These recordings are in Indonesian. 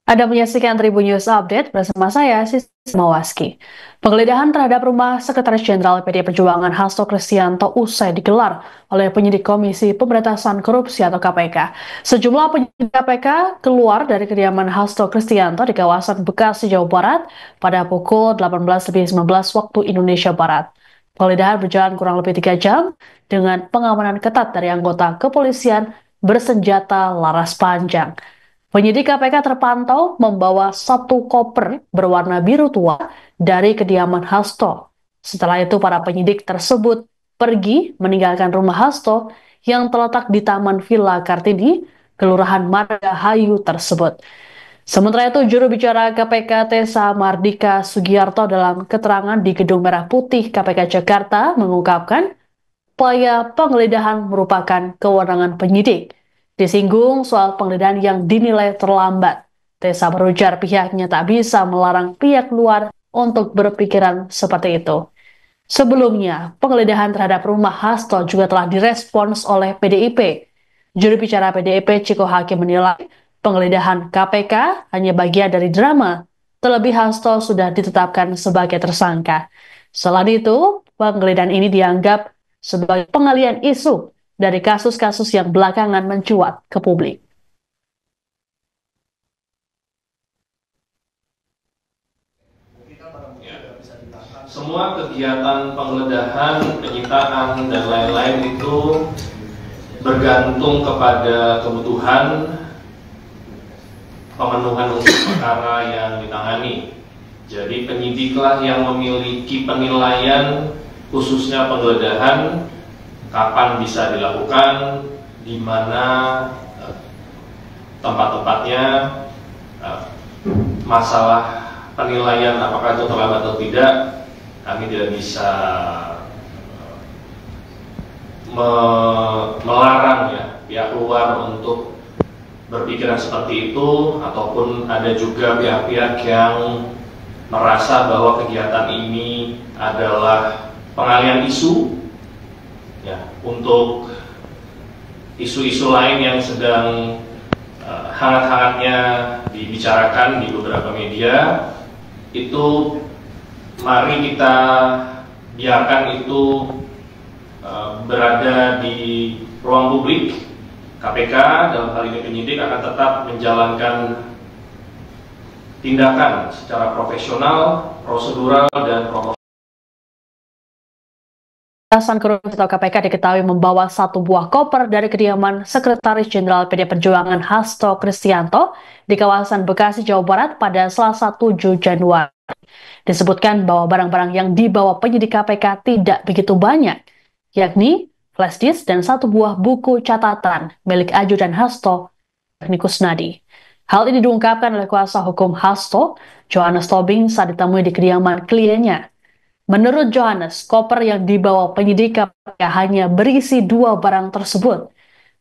Anda menyaksikan Tribun News Update bersama saya, Sisi Mawaski. Penggeledahan terhadap rumah Sekretaris Jenderal PDI Perjuangan Hasto Kristianto usai digelar oleh penyidik Komisi Pemberantasan Korupsi atau KPK. Sejumlah penyidik KPK keluar dari kediaman Hasto Kristianto di kawasan Bekasi, Jawa Barat pada pukul 18.19 waktu Indonesia Barat. Penggeledahan berjalan kurang lebih 3 jam dengan pengamanan ketat dari anggota kepolisian bersenjata laras panjang. Penyidik KPK terpantau membawa satu koper berwarna biru tua dari kediaman Hasto. Setelah itu para penyidik tersebut pergi meninggalkan rumah Hasto yang terletak di Taman Villa Kartini, Kelurahan Margahayu tersebut. Sementara itu, juru bicara KPK Tessa Mardika Sugiyarto dalam keterangan di Gedung Merah Putih KPK Jakarta mengungkapkan upaya penggeledahan merupakan kewenangan penyidik. Disinggung soal penggeledahan yang dinilai terlambat, Tessa berujar pihaknya tak bisa melarang pihak luar untuk berpikiran seperti itu. Sebelumnya, penggeledahan terhadap rumah Hasto juga telah direspons oleh PDIP. Juru bicara PDIP Ciko Hakim menilai penggeledahan KPK hanya bagian dari drama, terlebih Hasto sudah ditetapkan sebagai tersangka. Selain itu, penggeledahan ini dianggap sebagai pengalian isu dari kasus-kasus yang belakangan mencuat ke publik. Semua kegiatan penggeledahan, penyitaan, dan lain-lain itu bergantung kepada kebutuhan pemenuhan unsur perkara yang ditangani. Jadi penyidiklah yang memiliki penilaian khususnya penggeledahan, kapan bisa dilakukan, di mana tempat-tempatnya, masalah penilaian apakah itu terlambat atau tidak, kami tidak bisa melarang ya pihak luar untuk berpikiran seperti itu, ataupun ada juga pihak-pihak yang merasa bahwa kegiatan ini adalah pengalian isu ya, untuk isu-isu lain yang sedang hangat-hangatnya dibicarakan di beberapa media. Itu mari kita biarkan itu berada di ruang publik. KPK dalam hal ini penyidik akan tetap menjalankan tindakan secara profesional, prosedural, dan proporsional. Pemberantasan Korupsi atau KPK diketahui membawa satu buah koper dari kediaman Sekretaris Jenderal PDI Perjuangan Hasto Kristianto di kawasan Bekasi, Jawa Barat pada Selasa 7 Januari. Disebutkan bahwa barang-barang yang dibawa penyidik KPK tidak begitu banyak, yakni flash disk dan satu buah buku catatan milik ajudan Hasto, yakni Kusnadi. Hal ini diungkapkan oleh kuasa hukum Hasto, Johannes Tobing, saat ditemui di kediaman kliennya. Menurut Johannes, koper yang dibawa penyidik KPK hanya berisi 2 barang tersebut.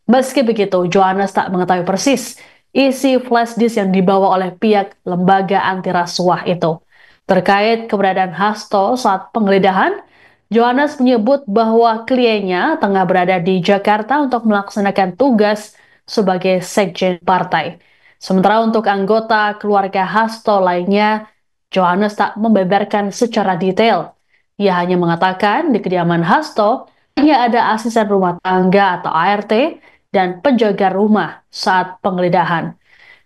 Meski begitu, Johannes tak mengetahui persis isi flash disk yang dibawa oleh pihak lembaga anti rasuah itu. Terkait keberadaan Hasto saat penggeledahan, Johannes menyebut bahwa kliennya tengah berada di Jakarta untuk melaksanakan tugas sebagai sekjen partai. Sementara untuk anggota keluarga Hasto lainnya, Johannes tak membeberkan secara detail. Ia hanya mengatakan di kediaman Hasto hanya ada asisten rumah tangga atau ART dan penjaga rumah saat penggeledahan.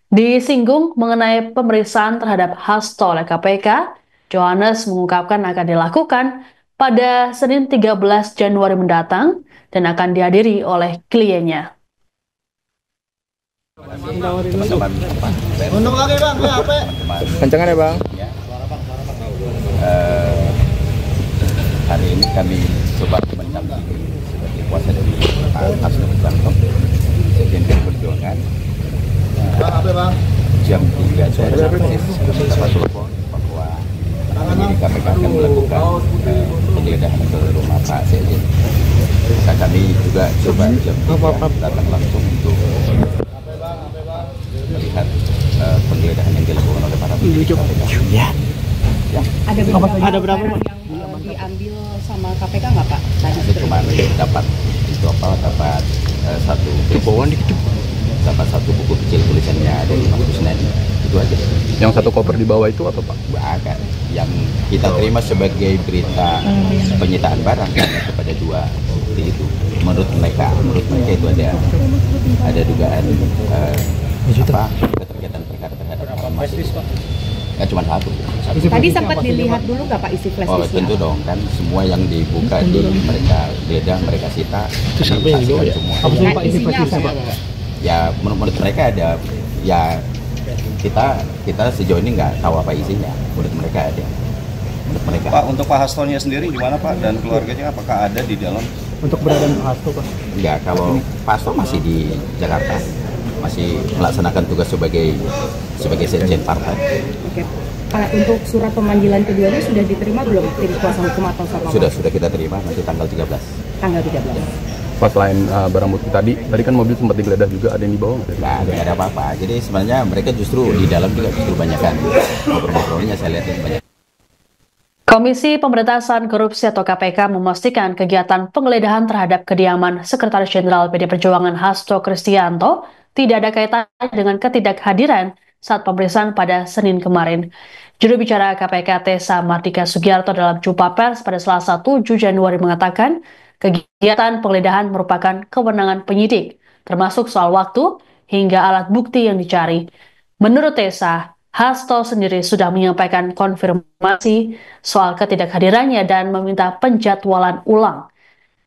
Disinggung mengenai pemeriksaan terhadap Hasto oleh KPK, Johannes mengungkapkan akan dilakukan pada Senin 13 Januari mendatang dan akan dihadiri oleh kliennya. Untuk lagi bang, HP. Kencengan ya bang. Hari ini kami coba mendampingi sebagai kuasa dari Pak Hasto Kristianto, Sekjen PDI Perjuangan. HP bang. Jam 3 sore persis kami dapat telepon bahwa penyidik KPK akan melakukan penggeledahan ke rumah Pak Sekjen. Maka kami juga coba jam 3 datang langsung untuk melihat penggeledahan yang dilakukan oleh para penyidik KPK. Ya. Ada berapa yang diambil sama KPK nggak Pak? Tadi cuma dapat itu apa? Dapat satu buku kecil tulisannya dari Mas Kusnadi, itu aja. Yang 1 koper di bawah itu apa, Pak? Bahkan yang kita terima sebagai berita penyitaan barang kepada 2 bukti itu. Menurut mereka itu ada dugaan keterkaitan perkara terhadap ormas itu. Ya cuma 1. Tadi sempat dilihat dulu nggak Pak isi flash disknya? Tentu dong, kan semua yang dibuka di mereka geledah, mereka sita, disaksikan semua. Nah, isinya apa? Ya menurut mereka ada, ya kita sejauh ini nggak tahu apa isinya. Menurut mereka ada. Menurut mereka. Pak, untuk Pak Hastonya sendiri gimana Pak, dan keluarganya apakah ada di dalam? Untuk keberadaan Pak Hasto, Pak? Enggak, kalau Pak Hasto masih di Jakarta, masih melaksanakan tugas sebagai sekjen partai. Oke. Pak, untuk surat pemanggilan keduanya sudah diterima belum tim kuasa hukum atau sama? Sudah kita terima nanti tanggal 13. Tanggal 13. Pas selain barang bukti tadi kan mobil sempat digeledah juga, ada yang dibawa nggak? Nggak ada apa-apa. Jadi sebenarnya mereka justru di dalam juga banyak kan ngobrol-ngobrolnya, saya lihatin banyak. Komisi Pemberantasan Korupsi atau KPK memastikan kegiatan penggeledahan terhadap kediaman Sekretaris Jenderal PD Perjuangan Hasto Kristianto tidak ada kaitannya dengan ketidakhadiran saat pemeriksaan pada Senin kemarin. Juru bicara KPK Tessa Mardika Sugiarto dalam jumpa pers pada Selasa 7 Januari mengatakan kegiatan penggeledahan merupakan kewenangan penyidik, termasuk soal waktu hingga alat bukti yang dicari. Menurut Tessa, Hasto sendiri sudah menyampaikan konfirmasi soal ketidakhadirannya dan meminta penjadwalan ulang.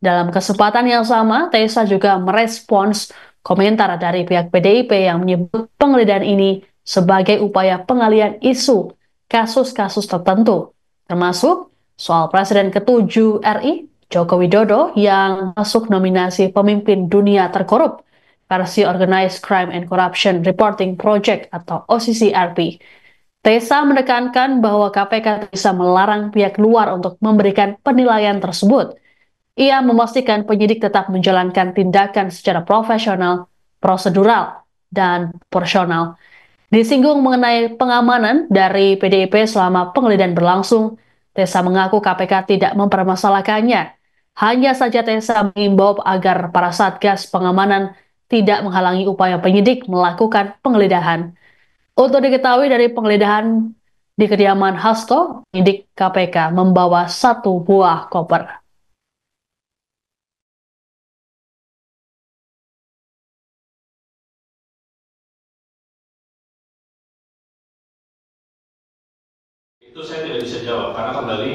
Dalam kesempatan yang sama, Tessa juga merespons komentar dari pihak PDIP yang menyebut penggeledahan ini sebagai upaya pengalihan isu kasus-kasus tertentu, termasuk soal Presiden ke-7 RI, Joko Widodo, yang masuk nominasi pemimpin dunia terkorup versi Organized Crime and Corruption Reporting Project atau OCCRP. Tessa menekankan bahwa KPK bisa melarang pihak luar untuk memberikan penilaian tersebut. Ia memastikan penyidik tetap menjalankan tindakan secara profesional, prosedural, dan proporsional. Disinggung mengenai pengamanan dari PDIP selama penggeledahan berlangsung, Tessa mengaku KPK tidak mempermasalahkannya. Hanya saja Tessa mengimbau agar para satgas pengamanan tidak menghalangi upaya penyidik melakukan penggeledahan. Untuk diketahui dari penggeledahan di kediaman Hasto, penyidik KPK membawa 1 buah koper. Itu saya tidak bisa jawab karena kembali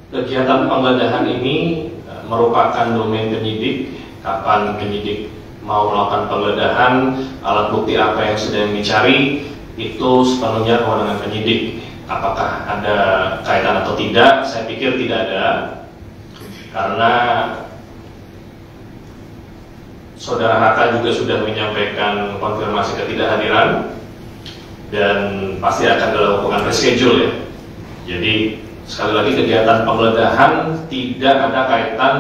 kegiatan penggeledahan ini merupakan domain penyidik. Kapan penyidik mau melakukan penggeledahan, alat bukti apa yang sedang dicari, itu sepenuhnya kewenangan penyidik. Apakah ada kaitan atau tidak? Saya pikir tidak ada, karena Saudara Haka juga sudah menyampaikan konfirmasi ketidakhadiran dan pasti akan dilakukan reschedule ya. Jadi sekali lagi kegiatan penggeledahan tidak ada kaitan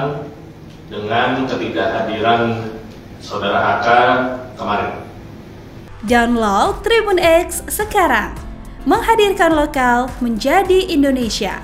dengan ketidakhadiran Saudara HK kemarin. Download Tribun X sekarang, menghadirkan lokal menjadi Indonesia.